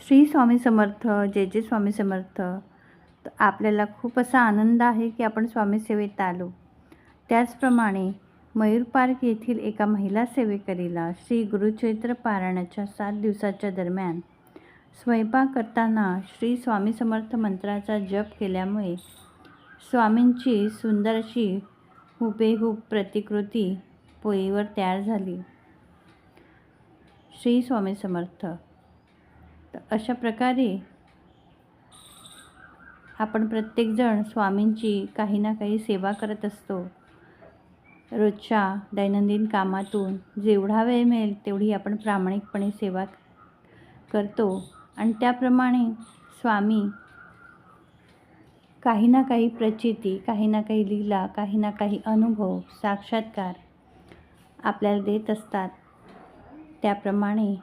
श्री स्वामी समर्थ. जय जय स्वामी समर्थ. तर आपल्याला खूप असा आनंद आहे की आपण स्वामी सेवेत आलो. त्याचप्रमाणे मयूर पार्क येथील एका महिला सेवेकरीला श्री गुरुचरित्र पारायणाच्या 7 दिवसाच्या दरम्यान स्वयंपाक करताना श्री स्वामी समर्थ मंत्राचा जप केल्यामुळे स्वामींची सुंदर अशी हुबेहूब प्रतिकृती पोळीवर तयार झाली. श्री स्वामी समर्थ. तर अशा प्रकारे आपण प्रत्येकजण स्वामींची काही ना काही सेवा करत असतो. रोजच्या दैनंदिन कामातून जेवढा वेळ मिळेल तेवढी आपण प्रामाणिकपणे सेवा करतो आणि त्याप्रमाणे स्वामी काही ना काही प्रचिती, काही ना काही लीला, काही ना काही अनुभव, साक्षात्कार आपल्याला देत असतात. त्याप्रमाणे